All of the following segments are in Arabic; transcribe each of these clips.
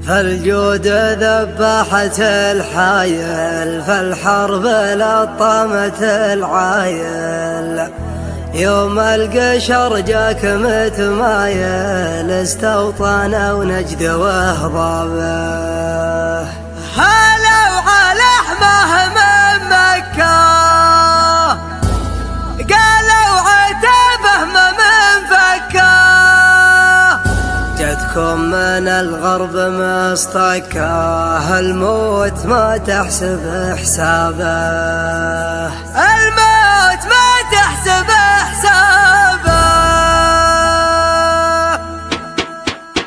فالجود ذبحت الحايل، فالحرب لطمت العايل. يوم القشر جاك متمايل، استوطن ونجد وهضابه. هلو على حماه من مكة، قالوا عتابه من فكه. جتكم من الغرب مصطكاه، الموت ما تحسب حسابه، الموت ما تحسب حسابه.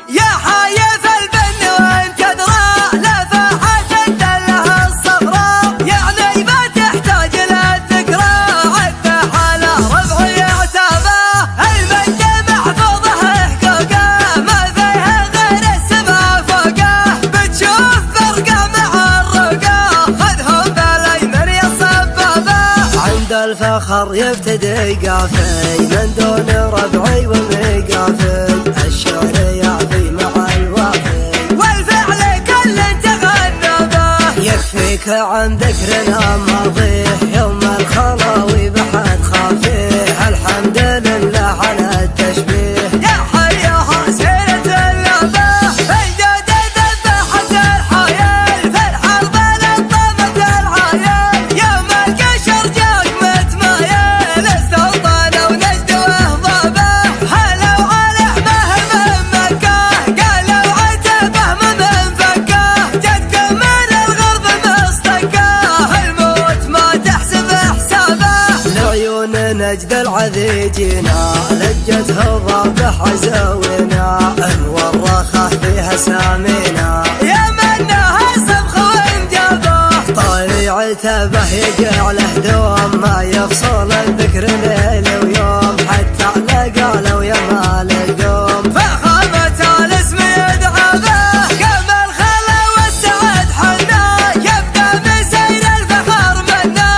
يا حايف البن وانت تدرى، لفحت الدله الصفراء، يعني ما تحتاج للذكرى، عده على ربعي عتابه. المجد محفوظه حقوقه، ما فيها غير السما فوقه. بتشوف فرقه مع الرقه، خذهم بالايمن يا صبابه. عند الفخر يبتدي قافي، من دون ربعي ومقافي. الشعر يعفي مع الوافي، والفعل كل تغنبه. يكفيك عن ذكرنا ماضيه، يوم الخلاوي بحد خافيه. الحمد لله على التشبيه، يا حيها سيرة اللعبة. الجود ذبحت الحايل، في الحرب لطمت العايل. يوم القشر جاك متمايل، استوطن ونجد وهضابه. هلو على حماه من مكة، قالوا عتبه من فكه. جتكم من الغرب مصطكاه، الموت ما تحسب حسابه. لعيون نجد العذيجينا، لجت هضابه حزوينا. انورخه فيها سامينا، يا منها سبخ وانجابه. طليعته به يجعله دوام، ما يفصل الذكر ليل ويوم. حتى قالوا يا مال القوم، فخامة الاسم يدعى به. قام الخلا والسعد حنا، يبقى مسير الفخر منا.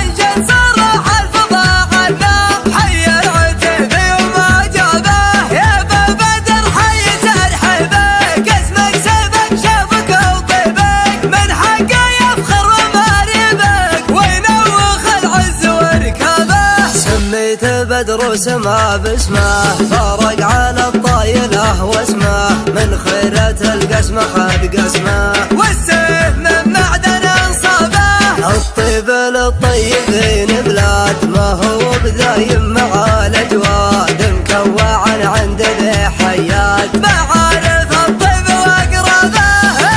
انجن صرح الفضاء عنا، حي العتيبي وما جابه. يا ابا بدر حي ترحيبك، اسمك سيبك شافك وطيبك. من حقه يفخر وماريبك، وينوخ العز وركابه. سميت بدر وسما باسمه، فارق على الطايله واسمه. من خيرة القسمه خذ قسمه، والسيف من معدن انصابه. الطيب للطيبين بلاد، ما هو بذايم مع الاجواد. مكوعا عند ذي حيات، معارف الطيب واقربه.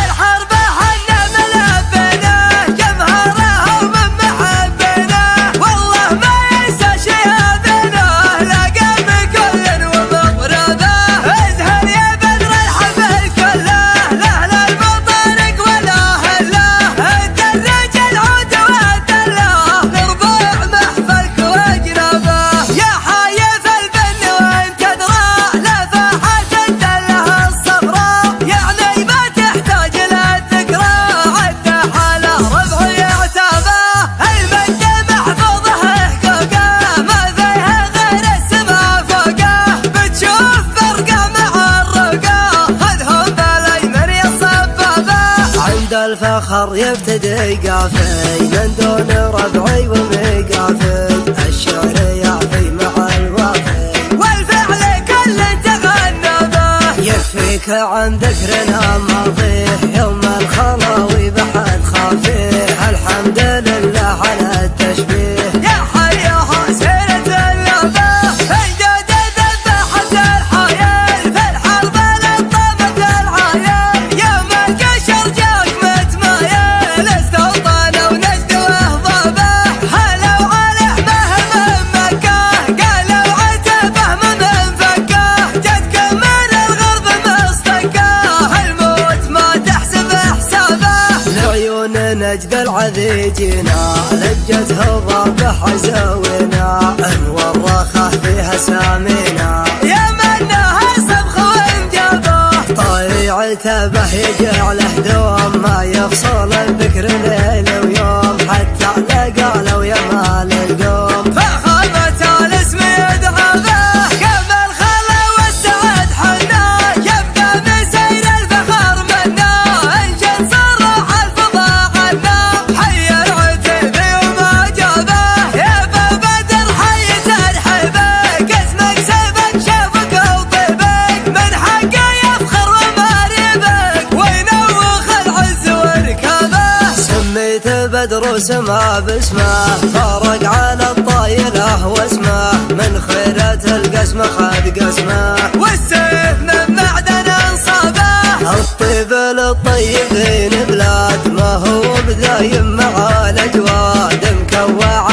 الحرب حنا ملبنا، جمهره ومن محبنا. والله ما ينسى شيابنا، لقى بكل ومغربه. ازهر يا بدر الحفل كله، لاهل المطارق والاهل له. الدرج العود والدله، لربوع محفلك واجنبه. يا حايف البن وانت تدرى، لفحت الدله الصفراء، يعني ما تحتاج للذكرى. عده على ربعي عتابه. المجد محفوظه حقوقه، ما فيها غير السما فوقه. بتشوف فرقه مع الرقه، خذهم بالايمن يا صبابه. عند الفخر يبتدي قافي، من دون ربعي ومقافي. الشعر يعفي مع الوافي، والفعل كل تغنبه. يكفيك عن ذكرنا ماضيه، يوم الخلاوي بحد خافيه. الحمد لله على التشبيه، يا حيها سيرة اللعبة. الجود ذبحت الحايل، في الحرب لطمت العايل. يوم القشر جاك متمايل، استوطن ونجد وهضابه. هلو على حماه من مكة، قالوا عتبه من فكه. جتكم من الغرب مصطكاه، الموت ما تحسب حسابه. لعيون نجد العذيجينا، لجت هضابه حزوينا. انورخه فيها سامينا، يا منها سبخ وانجابه. طليعته به يجعله دوام، ما يفصل الذكر ليل ويوم. حتى قالوا يا مال القوم، فخامة الاسم يدعى به. قام الخلا والسعد حنا، يبقى مسير الفخر منا. البدر سما باسمه، فارق على الطايلة واسمه، من خيرة القسمة خذ قسمه، والسيف من معدن انصابه. الطيب للطيبين بلاد، ما هو بذايم مع الاجواد مكوع